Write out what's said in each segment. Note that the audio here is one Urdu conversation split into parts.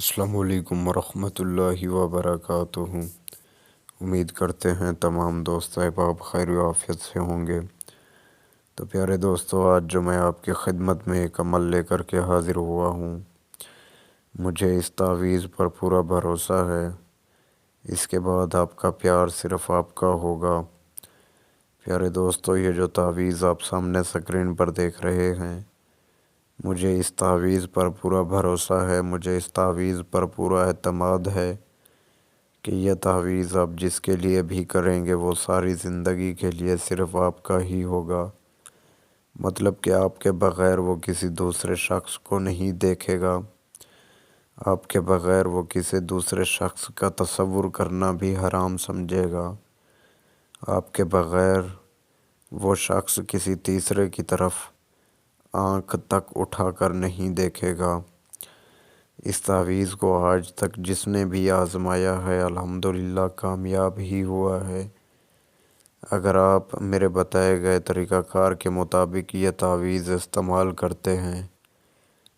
السلام علیکم ورحمۃ اللہ وبرکاتہ۔ امید کرتے ہیں تمام دوست احباب خیر و عافیت سے ہوں گے۔ تو پیارے دوستو، آج جو میں آپ کی خدمت میں ایک عمل لے کر کے حاضر ہوا ہوں، مجھے اس تعویذ پر پورا بھروسہ ہے، اس کے بعد آپ کا پیار صرف آپ کا ہوگا۔ پیارے دوستو، یہ جو تعویذ آپ سامنے اسکرین پر دیکھ رہے ہیں، مجھے اس تعویذ پر پورا بھروسہ ہے، مجھے اس تعویذ پر پورا اعتماد ہے کہ یہ تعویذ آپ جس کے لیے بھی کریں گے وہ ساری زندگی کے لیے صرف آپ کا ہی ہوگا۔ مطلب کہ آپ کے بغیر وہ کسی دوسرے شخص کو نہیں دیکھے گا، آپ کے بغیر وہ کسی دوسرے شخص کا تصور کرنا بھی حرام سمجھے گا، آپ کے بغیر وہ شخص کسی تیسرے کی طرف آنکھ تک اٹھا کر نہیں دیکھے گا۔ اس تعویذ کو آج تک جس نے بھی آزمایا ہے الحمدللہ کامیاب ہی ہوا ہے۔ اگر آپ میرے بتائے گئے طریقہ کار کے مطابق یہ تعویذ استعمال کرتے ہیں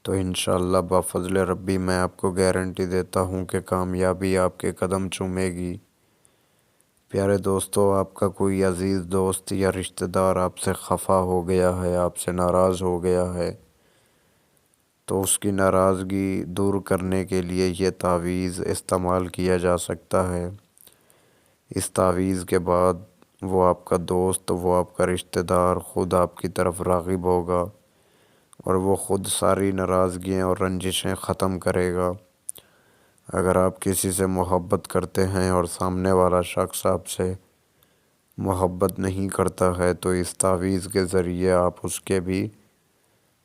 تو انشاءاللہ بفضل ربی میں آپ کو گارنٹی دیتا ہوں کہ کامیابی آپ کے قدم چومے گی۔ پیارے دوستو، آپ کا کوئی عزیز دوست یا رشتہ دار آپ سے خفا ہو گیا ہے، آپ سے ناراض ہو گیا ہے، تو اس کی ناراضگی دور کرنے کے لیے یہ تعویذ استعمال کیا جا سکتا ہے۔ اس تعویذ کے بعد وہ آپ کا دوست، وہ آپ کا رشتہ دار خود آپ کی طرف راغب ہوگا اور وہ خود ساری ناراضگیاں اور رنجشیں ختم کرے گا۔ اگر آپ کسی سے محبت کرتے ہیں اور سامنے والا شخص آپ سے محبت نہیں کرتا ہے تو اس تعویذ کے ذریعے آپ اس کے بھی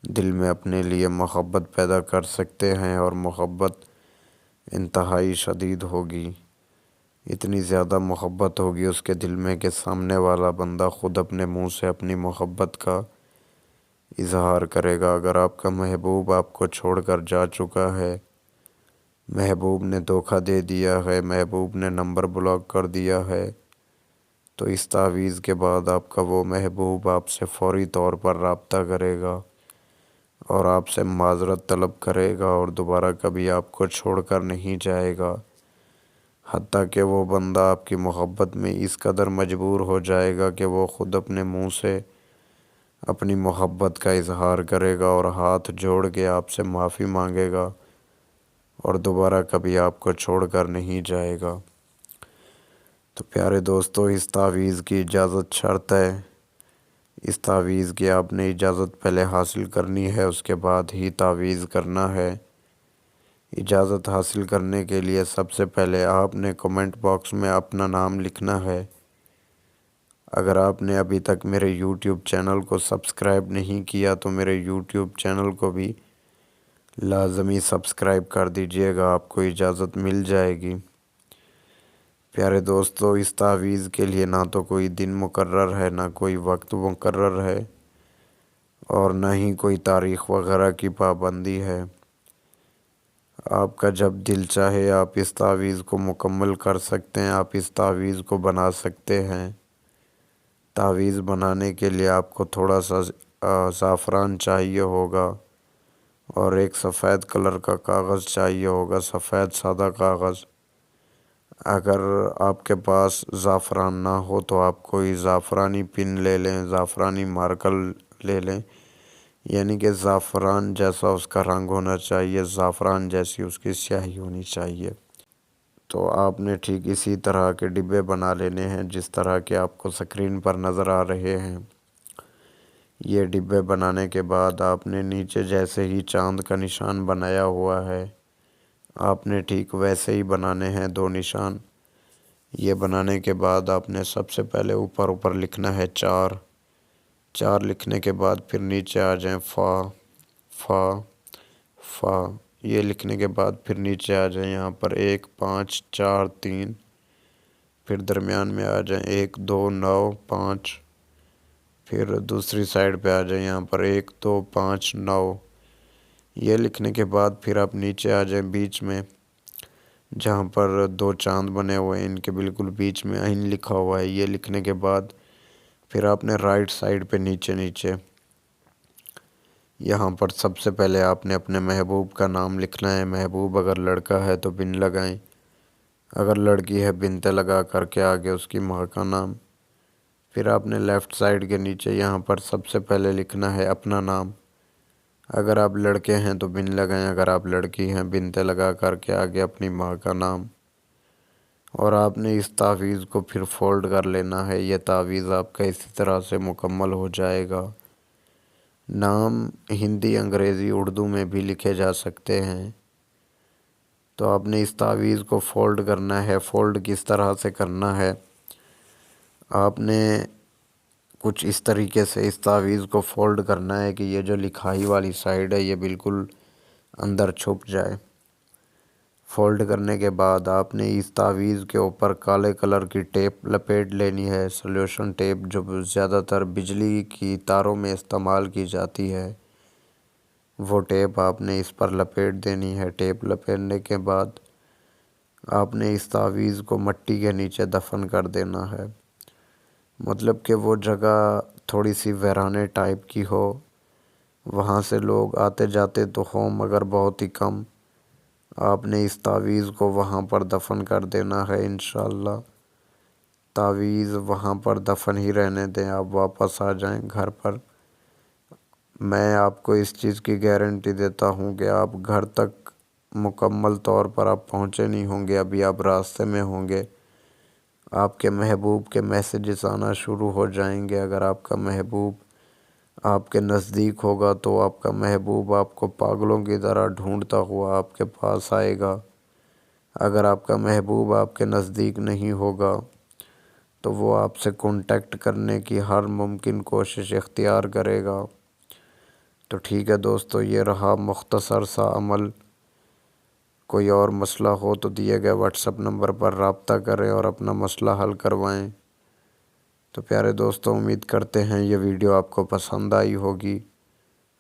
دل میں اپنے لیے محبت پیدا کر سکتے ہیں، اور محبت انتہائی شدید ہوگی، اتنی زیادہ محبت ہوگی اس کے دل میں کہ سامنے والا بندہ خود اپنے منہ سے اپنی محبت کا اظہار کرے گا۔ اگر آپ کا محبوب آپ کو چھوڑ کر جا چکا ہے، محبوب نے دھوکہ دے دیا ہے، محبوب نے نمبر بلاک کر دیا ہے، تو اس تعویذ کے بعد آپ کا وہ محبوب آپ سے فوری طور پر رابطہ کرے گا اور آپ سے معذرت طلب کرے گا اور دوبارہ کبھی آپ کو چھوڑ کر نہیں جائے گا، حتیٰ کہ وہ بندہ آپ کی محبت میں اس قدر مجبور ہو جائے گا کہ وہ خود اپنے منہ سے اپنی محبت کا اظہار کرے گا اور ہاتھ جوڑ کے آپ سے معافی مانگے گا اور دوبارہ کبھی آپ کو چھوڑ کر نہیں جائے گا۔ تو پیارے دوستو، اس تعویذ کی اجازت شرط ہے، اس تعویذ کی آپ نے اجازت پہلے حاصل کرنی ہے، اس کے بعد ہی تعویذ کرنا ہے۔ اجازت حاصل کرنے کے لیے سب سے پہلے آپ نے کمنٹ باکس میں اپنا نام لکھنا ہے۔ اگر آپ نے ابھی تک میرے یوٹیوب چینل کو سبسکرائب نہیں کیا تو میرے یوٹیوب چینل کو بھی لازمی سبسکرائب کر دیجئے گا، آپ کو اجازت مل جائے گی۔ پیارے دوستو، اس تعویذ کے لیے نہ تو کوئی دن مقرر ہے، نہ کوئی وقت مقرر ہے، اور نہ ہی کوئی تاریخ وغیرہ کی پابندی ہے۔ آپ کا جب دل چاہے آپ اس تعویذ کو مکمل کر سکتے ہیں، آپ اس تعویذ کو بنا سکتے ہیں۔ تعویذ بنانے کے لیے آپ کو تھوڑا سا زعفران چاہیے ہوگا اور ایک سفید کلر کا کاغذ چاہیے ہوگا، سفید سادہ کاغذ۔ اگر آپ کے پاس زعفران نہ ہو تو آپ کوئی زعفرانی پن لے لیں، زعفرانی مارکر لے لیں، یعنی کہ زعفران جیسا اس کا رنگ ہونا چاہیے، زعفران جیسی اس کی سیاہی ہونی چاہیے۔ تو آپ نے ٹھیک اسی طرح کے ڈبے بنا لینے ہیں جس طرح کے آپ کو سکرین پر نظر آ رہے ہیں۔ یہ ڈبے بنانے کے بعد آپ نے نیچے جیسے ہی چاند کا نشان بنایا ہوا ہے، آپ نے ٹھیک ویسے ہی بنانے ہیں دو نشان۔ یہ بنانے کے بعد آپ نے سب سے پہلے اوپر لکھنا ہے 4، 4 لکھنے کے بعد پھر نیچے آ جائیں فا فا فا، یہ لکھنے کے بعد پھر نیچے آ جائیں یہاں پر 1 5 4 3، پھر درمیان میں آ جائیں 1 2 9 5، پھر دوسری سائڈ پہ آ جائیں یہاں پر 1 2 5 9۔ یہ لکھنے کے بعد پھر آپ نیچے آ جائیں بیچ میں جہاں پر 2 چاند بنے ہوئے ہیں، ان کے بالکل بیچ میں عین لکھا ہوا ہے۔ یہ لکھنے کے بعد پھر آپ نے رائٹ سائڈ پہ نیچے یہاں پر سب سے پہلے آپ نے اپنے محبوب کا نام لکھنا ہے۔ محبوب اگر لڑکا ہے تو بن لگائیں، اگر لڑکی ہے بنتے لگا کر کے آگے اس کی ماں کا نام۔ پھر آپ نے لیفٹ سائڈ کے نیچے یہاں پر سب سے پہلے لکھنا ہے اپنا نام۔ اگر آپ لڑکے ہیں تو بن لگائیں، اگر آپ لڑکی ہیں بنتے لگا کر کے آگے اپنی ماں کا نام۔ اور آپ نے اس تعویذ کو پھر فولڈ کر لینا ہے۔ یہ تعویذ آپ کا اسی طرح سے مکمل ہو جائے گا۔ نام ہندی، انگریزی، اردو میں بھی لکھے جا سکتے ہیں۔ تو آپ نے اس تعویذ کو فولڈ کرنا ہے۔ فولڈ کس طرح سے کرنا ہے، آپ نے کچھ اس طریقے سے اس تعویذ کو فولڈ کرنا ہے کہ یہ جو لکھائی والی سائڈ ہے یہ بالکل اندر چھپ جائے۔ فولڈ کرنے کے بعد آپ نے اس تعویذ کے اوپر کالے کلر کی ٹیپ لپیٹ لینی ہے، سلیوشن ٹیپ، جو زیادہ تر بجلی کی تاروں میں استعمال کی جاتی ہے۔ وہ ٹیپ آپ نے اس پر لپیٹ دینی ہے۔ ٹیپ لپیٹنے کے بعد آپ نے اس تعویذ کو مٹی کے نیچے دفن کر دینا ہے۔ مطلب کہ وہ جگہ تھوڑی سی ویرانے ٹائپ کی ہو، وہاں سے لوگ آتے جاتے تو ہوں مگر بہت ہی کم۔ آپ نے اس تعویذ کو وہاں پر دفن کر دینا ہے انشاءاللہ۔ تعویذ وہاں پر دفن ہی رہنے دیں، آپ واپس آ جائیں گھر پر۔ میں آپ کو اس چیز کی گارنٹی دیتا ہوں کہ آپ گھر تک مکمل طور پر آپ پہنچے نہیں ہوں گے، ابھی آپ راستے میں ہوں گے۔ آپ کے محبوب کے میسیجز آنا شروع ہو جائیں گے۔ اگر آپ کا محبوب آپ کے نزدیک ہوگا تو آپ کا محبوب آپ کو پاگلوں کی طرح ڈھونڈتا ہوا آپ کے پاس آئے گا۔ اگر آپ کا محبوب آپ کے نزدیک نہیں ہوگا تو وہ آپ سے کانٹیکٹ کرنے کی ہر ممکن کوشش اختیار کرے گا۔ تو ٹھیک ہے دوستو، یہ رہا مختصر سا عمل۔ کوئی اور مسئلہ ہو تو دیے گئے واٹس ایپ نمبر پر رابطہ کریں اور اپنا مسئلہ حل کروائیں۔ تو پیارے دوستو، امید کرتے ہیں یہ ویڈیو آپ کو پسند آئی ہوگی۔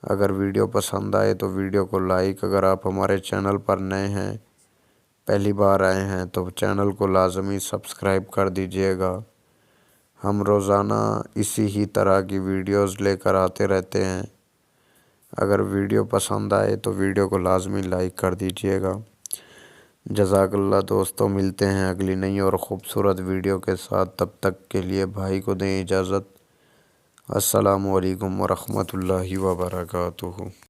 اگر ویڈیو پسند آئے تو ویڈیو کو لائک، اگر آپ ہمارے چینل پر نئے ہیں، پہلی بار آئے ہیں تو چینل کو لازمی سبسکرائب کر دیجئے گا۔ ہم روزانہ اسی ہی طرح کی ویڈیوز لے کر آتے رہتے ہیں۔ اگر ویڈیو پسند آئے تو ویڈیو کو لازمی لائک کر دیجئے گا۔ جزاک اللہ دوستو، ملتے ہیں اگلی نئی اور خوبصورت ویڈیو کے ساتھ۔ تب تک کے لیے بھائی کو دیں اجازت۔ السلام علیکم ورحمۃ اللہ وبرکاتہ۔